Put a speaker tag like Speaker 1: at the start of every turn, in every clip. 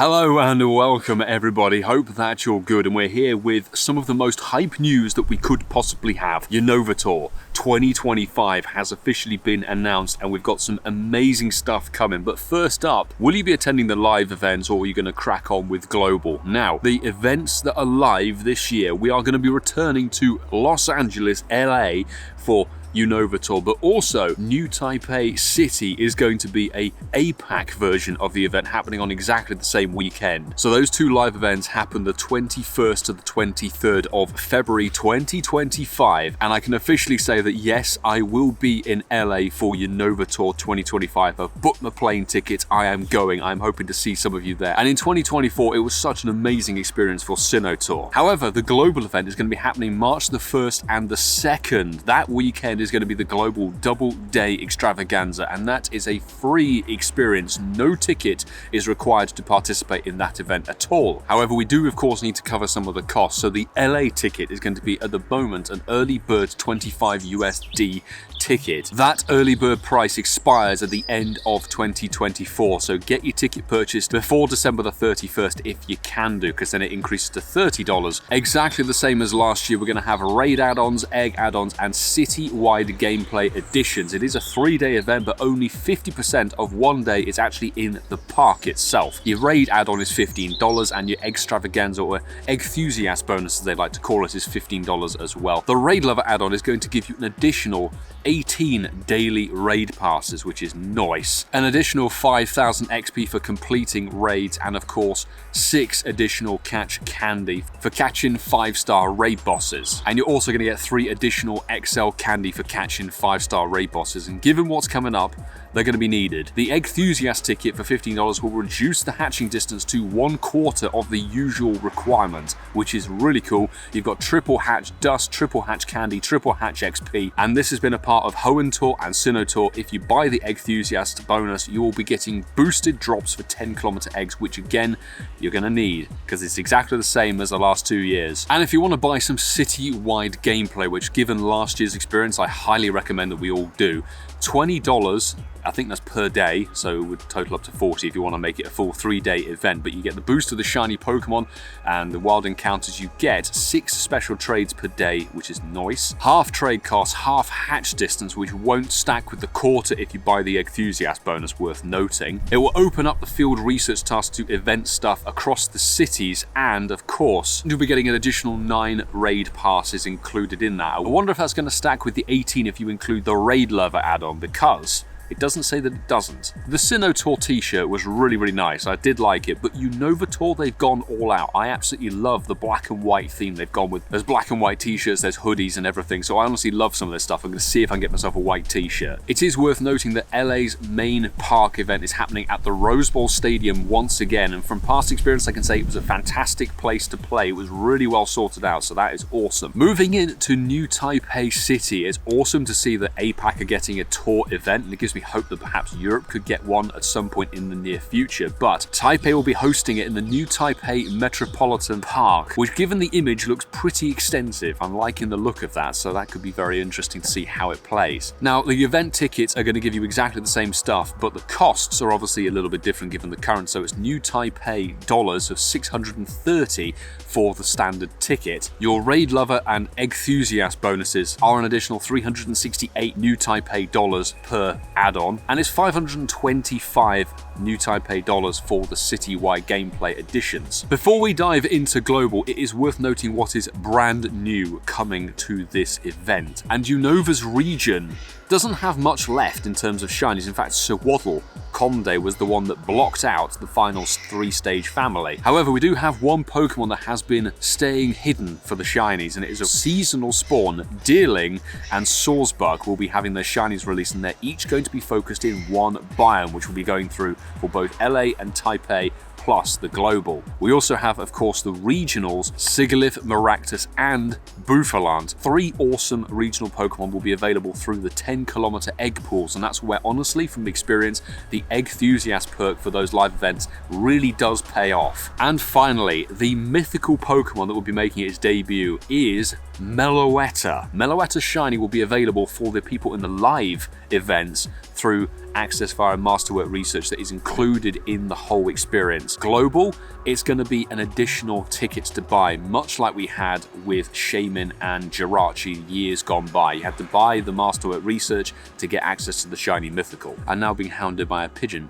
Speaker 1: Hello and welcome everybody, hope that you're good, and we're here with some of the most hype news that we could possibly have. Unova Tour 2025 has officially been announced and we've got some amazing stuff coming, but first up, will you be attending the live events or are you going to crack on with global? Now, the events that are live this year, we are going to be returning to Los Angeles, LA for Unova Tour, but also New Taipei City is going to be a APAC version of the event happening on exactly the same weekend. So those two live events happen the 21st to the 23rd of February 2025, and I can officially say that yes, I will be in LA for Unova Tour 2025. I've booked my plane tickets, I am going, I'm hoping to see some of you there. And in 2024, it was such an amazing experience for Sinnoh Tour. However, the global event is going to be happening March the 1st and the 2nd. That weekend is going to be the global double-day extravaganza, and that is a free experience. No ticket is required to participate in that event at all. However, we do of course need to cover some of the costs, so the LA ticket is going to be at the moment an early bird 25 USD ticket. That early bird price expires at the end of 2024, so get your ticket purchased before December the 31st if you can do, because then it increases to $30. Exactly the same as last year, we're going to have raid add-ons, egg add-ons, and city-wide gameplay editions. It is a 3-day event, but only 50% of one day is actually in the park itself. Your raid add-on is $15, and your extravaganza or enthusiast bonus, as they like to call it, is $15 as well. The raid lover add-on is going to give you an additional 18 daily raid passes, which is nice. An additional 5,000 XP for completing raids, and of course 6 additional catch candy for catching 5-star raid bosses. And you're also going to get 3 additional XL candy for catching 5-star raid bosses, and given what's coming up, they're going to be needed. The Enthusiast ticket for $15 will reduce the hatching distance to 1/4 of the usual requirement, which is really cool. You've got triple hatch dust, triple hatch candy, triple hatch XP, and this has been a part of Hoenn Tour and Sinnoh Tour. If you buy the Enthusiast bonus, you will be getting boosted drops for 10km eggs, which again, you're going to need, because it's exactly the same as the last 2 years. And if you want to buy some city-wide gameplay, which given last year's experience, I highly recommend that we all do, $20, I think that's per day, so it would total up to $40 if you want to make it a full 3-day event, but you get the boost of the shiny Pokemon and the wild encounters. You get 6 special trades per day, which is nice. Half trade cost, half hatch distance, which won't stack with the quarter if you buy the Enthusiast bonus, worth noting. It will open up the field research task to event stuff across the cities, and of course, you'll be getting an additional 9 raid passes included in that. I wonder if that's going to stack with the 18 if you include the raid lover add-on, because it doesn't say that it doesn't. The Sinnoh Tour t-shirt was really nice, I did like it, but Unova Tour, they've gone all out. I absolutely love the black and white theme they've gone with. There's black and white t-shirts, there's hoodies and everything, so I honestly love some of this stuff. I'm going to see if I can get myself a white t-shirt. It is worth noting that LA's main park event is happening at the Rose Bowl Stadium once again, and from past experience I can say it was a fantastic place to play. It was really well sorted out, so that is awesome. Moving into New Taipei City, it's awesome to see that APAC are getting a tour event, and it gives me hope that perhaps Europe could get one at some point in the near future, but Taipei will be hosting it in the New Taipei Metropolitan Park, which given the image looks pretty extensive. I'm liking the look of that, so that could be very interesting to see how it plays. Now, the event tickets are going to give you exactly the same stuff, but the costs are obviously a little bit different given the current, so it's New Taipei dollars of 630 for the standard ticket. Your raid lover and enthusiast bonuses are an additional 368 New Taipei dollars per add-on, and it's 525 New Taipei dollars for the city-wide gameplay editions. Before we dive into global, it is worth noting what is brand new coming to this event, and Unova's region doesn't have much left in terms of shinies. In fact, Swaddle Conde was the one that blocked out the final 3-stage family. However, we do have one Pokemon that has been staying hidden for the shinies, and it is a seasonal spawn. Deerling and Sawsbuck will be having their shinies released, and they're each going to be focused in one biome, which will be going through for both LA and Taipei, plus the global. We also have, of course, the regionals, Sigilyph, Maractus, and Bouffalant. 3 awesome regional Pokemon will be available through the 10km egg pools, and that's where, honestly, from experience, the Enthusiast perk for those live events really does pay off. And finally, the mythical Pokemon that will be making its debut is Meloetta. Meloetta's shiny will be available for the people in the live events through access via Masterwork research that is included in the whole experience. Global, it's going to be an additional tickets to buy, much like we had with Shaman and Jirachi years gone by. You had to buy the Masterwork research to get access to the shiny mythical. I'm now being hounded by a pigeon.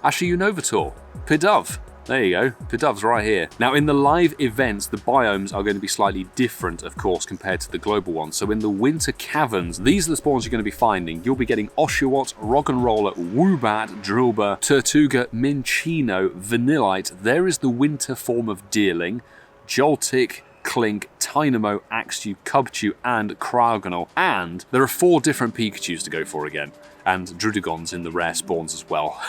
Speaker 1: Actually, Unova Tour. Pidove. There you go, Pidove's right here. Now in the live events, the biomes are going to be slightly different, of course, compared to the global ones. So in the winter caverns, these are the spawns you're going to be finding. You'll be getting Oshawott, Rock'n'Roller, Woobat, Drillbur, Tortuga, Minccino, Vanillite. There is the winter form of Deerling, Joltik, Clink, Tynamo, Axew, Cubchoo, and Cryogonal. And there are 4 different Pikachus to go for again. And Druddigons in the rare spawns as well.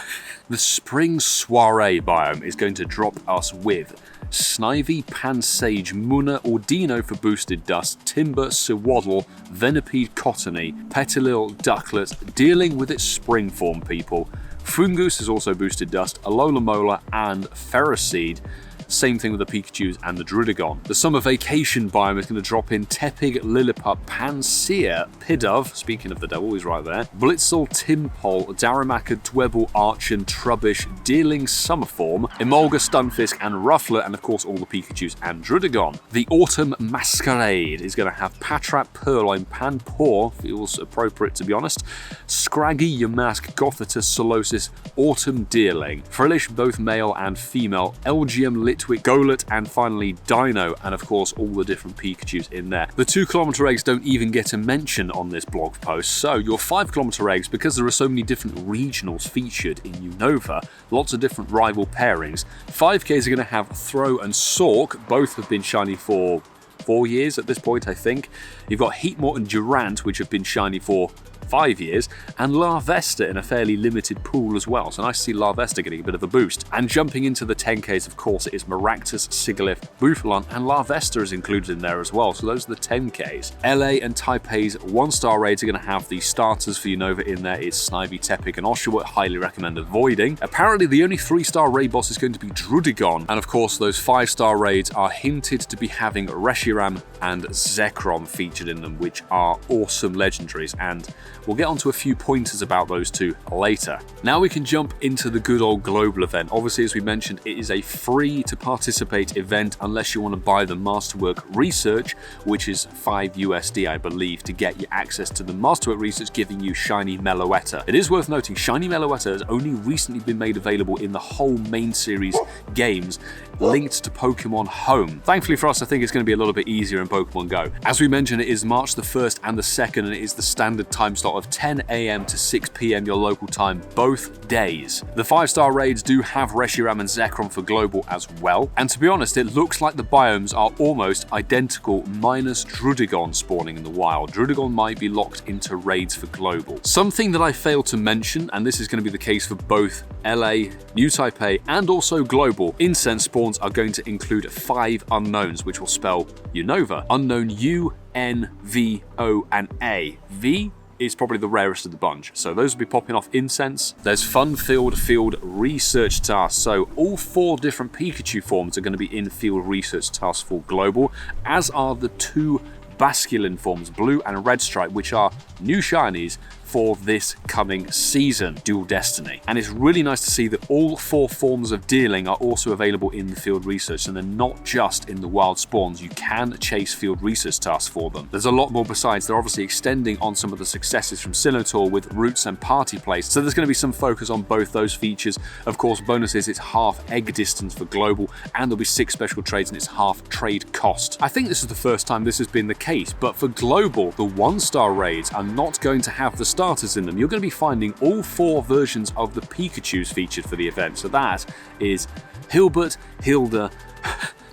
Speaker 1: The Spring Soiree biome is going to drop us with Snivy, Pansage, Munna, Ordino for boosted dust, Timber, Sewaddle, Venipede, Cottony, Petilil, Ducklet, dealing with its spring form people. Fungus is also boosted dust, Alola Mola, and Ferroseed. Same thing with the Pikachus and the Druddigon. The summer vacation biome is going to drop in Tepig, Lillipup, Pansear, Pidove, speaking of the devil, he's right there, Blitzel, Timpole, Darumaka, Dwebble, Archon, Trubbish, Deerling, Summerform, Emolga, Stunfisk, and Ruffler, and of course all the Pikachus and Druddigon. The Autumn Masquerade is going to have Patrat, Purloin, Panpour, feels appropriate to be honest, Scraggy, Yamask, Gothita, Solosis, Autumn Deerling, Frillish, both male and female, LGM, Litwick, Golett, and finally Dino, and of course all the different Pikachus in there. The 2km eggs don't even get a mention on this blog post, so your 5km eggs, because there are so many different regionals featured in Unova, lots of different rival pairings, 5Ks are going to have Throw and Sork, both have been shiny for 4 years at this point, I think. You've got Heatmort and Durant, which have been shiny for 5 years, and Larvesta in a fairly limited pool as well. So nice to see Larvesta getting a bit of a boost. And jumping into the 10Ks, of course, it is Maractus, Sigilyph, Bufalon, and Larvesta is included in there as well. So those are the 10Ks. LA and Taipei's 1-star raids are going to have the starters for Unova in there. It's Snivy, Tepig, and Oshawott. Highly recommend avoiding. Apparently, the only 3-star raid boss is going to be Druddigon. And of course, those 5-star raids are hinted to be having Reshiram and Zekrom featured in them, which are awesome legendaries. And we'll get onto a few pointers about those two later. Now we can jump into the good old global event. Obviously, as we mentioned, it is a free to participate event unless you want to buy the Masterwork research, which is $5 USD, I believe, to get you access to the Masterwork research giving you shiny Meloetta. It is worth noting, shiny Meloetta has only recently been made available in the whole main series games linked to Pokemon Home. Thankfully for us, I think it's going to be a little bit easier in Pokemon Go. As we mentioned, it is March the 1st and the 2nd, and it is the standard time slot of 10 AM to 6 PM your local time, both days. The 5-star raids do have Reshiram and Zekrom for global as well, and to be honest, it looks like the biomes are almost identical minus Druddigon spawning in the wild. Druddigon might be locked into raids for global. Something that I failed to mention, and this is going to be the case for both LA, New Taipei, and also global, incense spawns are going to include 5 unknowns, which will spell Unova. Unknown U, N, V, O, and A. V is probably the rarest of the bunch, so those will be popping off incense. There's fun-filled field research tasks, so all 4 different Pikachu forms are going to be in field research tasks for global, as are the 2 Basculin forms, Blue and Red Stripe, which are new shinies for this coming season, Dual Destiny. And it's really nice to see that all 4 forms of Deerling are also available in the field research, and they're not just in the wild spawns. You can chase field research tasks for them. There's a lot more besides. They're obviously extending on some of the successes from Sinnoh with routes and party place, so there's going to be some focus on both those features. Of course, bonuses, it's half egg distance for global, and there'll be 6 special trades and it's half trade cost. I think this is the first time this has been the case, but for global, the 1-star raids are not going to have the starters in them. You're going to be finding all 4 versions of the Pikachus featured for the event. So that is Hilbert, Hilda,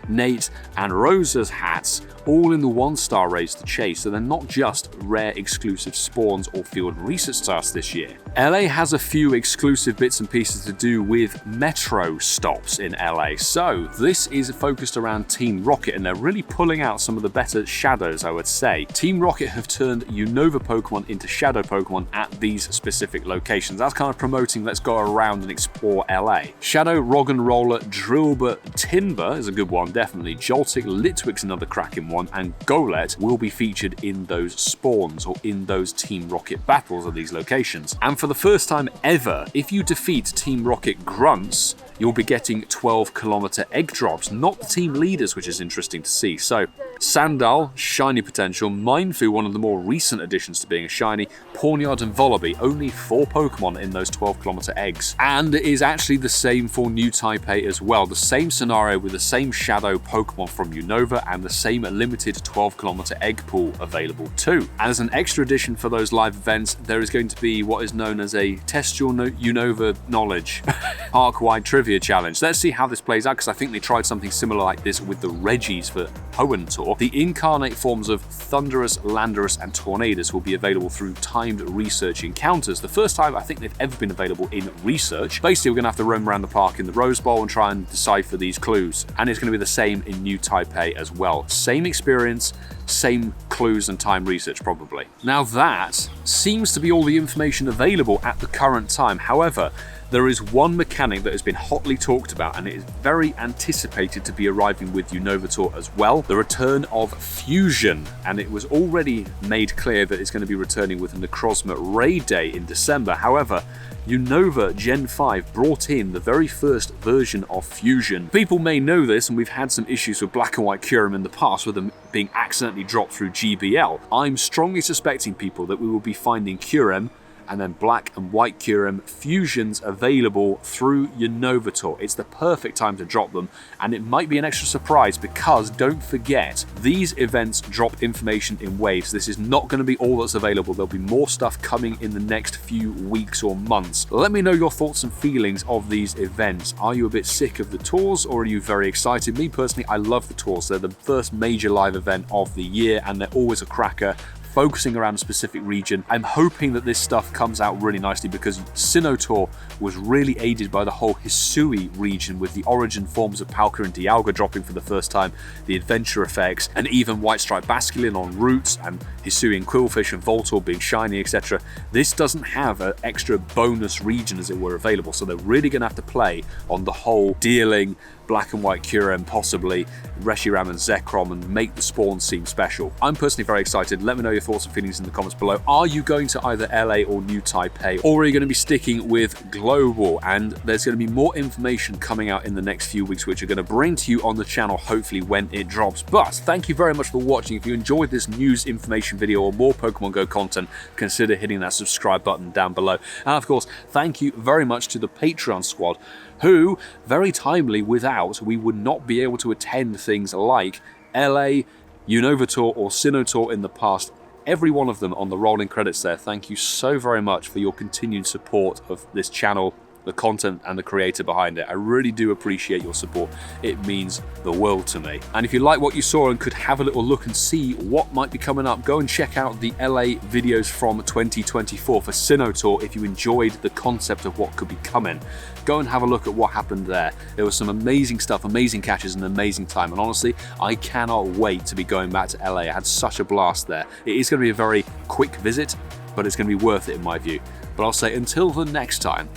Speaker 1: Nate, and Rosa's hats, all in the 1-star raids to chase, so they're not just rare exclusive spawns or field research tasks this year. LA has a few exclusive bits and pieces to do with metro stops in LA, so this is focused around Team Rocket, and they're really pulling out some of the better shadows, I would say. Team Rocket have turned Unova Pokemon into shadow Pokemon at these specific locations. That's kind of promoting let's go around and explore LA. Shadow, Rock'n'Roller, Drillbur, Timber is a good one, definitely. Joltik, Litwick's another cracking one, and Golett will be featured in those spawns or in those Team Rocket battles at these locations. And for the first time ever, if you defeat Team Rocket grunts, you'll be getting 12-kilometer egg drops, not the team leaders, which is interesting to see. So, Sandal, shiny potential, Mindfu, one of the more recent additions to being a shiny, Pawniard and Volibee, only 4 Pokemon in those 12-kilometer eggs. And it is actually the same for New Taipei as well, the same scenario with the same shadow Pokemon from Unova and the same limited 12-kilometer egg pool available too. As an extra addition for those live events, there is going to be what is known as a Test Your Unova Knowledge park-wide trivia challenge. Let's see how this plays out, because I think they tried something similar like this with the Reggies for Hoenn Tour. The incarnate forms of Thundurus, Landorus, and Tornadus will be available through timed research encounters. The first time I think they've ever been available in research. Basically, we're going to have to roam around the park in the Rose Bowl and try and decipher these clues. And it's going to be the same in New Taipei as well. Same experience, same clues and time research probably. Now that seems to be all the information available at the current time. However, there is one mechanic that has been hotly talked about, and it is very anticipated to be arriving with Unova Tour as well. The return of Fusion, and it was already made clear that it's going to be returning with the Necrozma Raid Day in December. However, Unova Gen 5 brought in the very first version of Fusion. People may know this, and we've had some issues with Black and White Kyurem in the past with them being accidentally dropped through GBL. I'm strongly suspecting people that we will be finding Kyurem and then Black and White Kyurem fusions available through Unova Tour. It's the perfect time to drop them, and it might be an extra surprise because, don't forget, these events drop information in waves. This is not going to be all that's available. There'll be more stuff coming in the next few weeks or months. Let me know your thoughts and feelings of these events. Are you a bit sick of the tours, or are you very excited? Me personally, I love the tours. They're the first major live event of the year, and they're always a cracker, focusing around a specific region. I'm hoping that this stuff comes out really nicely, because Sinnoh Tour was really aided by the whole Hisui region, with the origin forms of Palkia and Dialga dropping for the first time, the adventure effects, and even White Stripe Basculin on Roots, and Hisui and Quillfish and Voltorb being shiny, etc. This doesn't have an extra bonus region, as it were, available, so they're really going to have to play on the whole dealing Black and White Kyurem, possibly Reshiram and Zekrom, and make the spawns seem special. I'm personally very excited. Let me know your thoughts and feelings in the comments below. Are you going to either LA or New Taipei, or are you going to be sticking with Global? And there's going to be more information coming out in the next few weeks, which are going to bring to you on the channel, hopefully when it drops. But thank you very much for watching. If you enjoyed this news information video or more Pokemon Go content, consider hitting that subscribe button down below. And of course, thank you very much to the Patreon squad, who, very timely, without, we would not be able to attend things like LA, Unova Tour, or Sinnoh Tour in the past. Every one of them on the rolling credits there. Thank you so very much for your continued support of this channel, the content, and the creator behind it. I really do appreciate your support. It means the world to me. And if you like what you saw and could have a little look and see what might be coming up, go and check out the LA videos from 2024 for Sinnoh Tour if you enjoyed the concept of what could be coming. Go and have a look at what happened there. There was some amazing stuff, amazing catches, and an amazing time. And honestly, I cannot wait to be going back to LA. I had such a blast there. It is going to be a very quick visit, but it's going to be worth it in my view. But I'll say until the next time,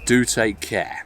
Speaker 1: do take care.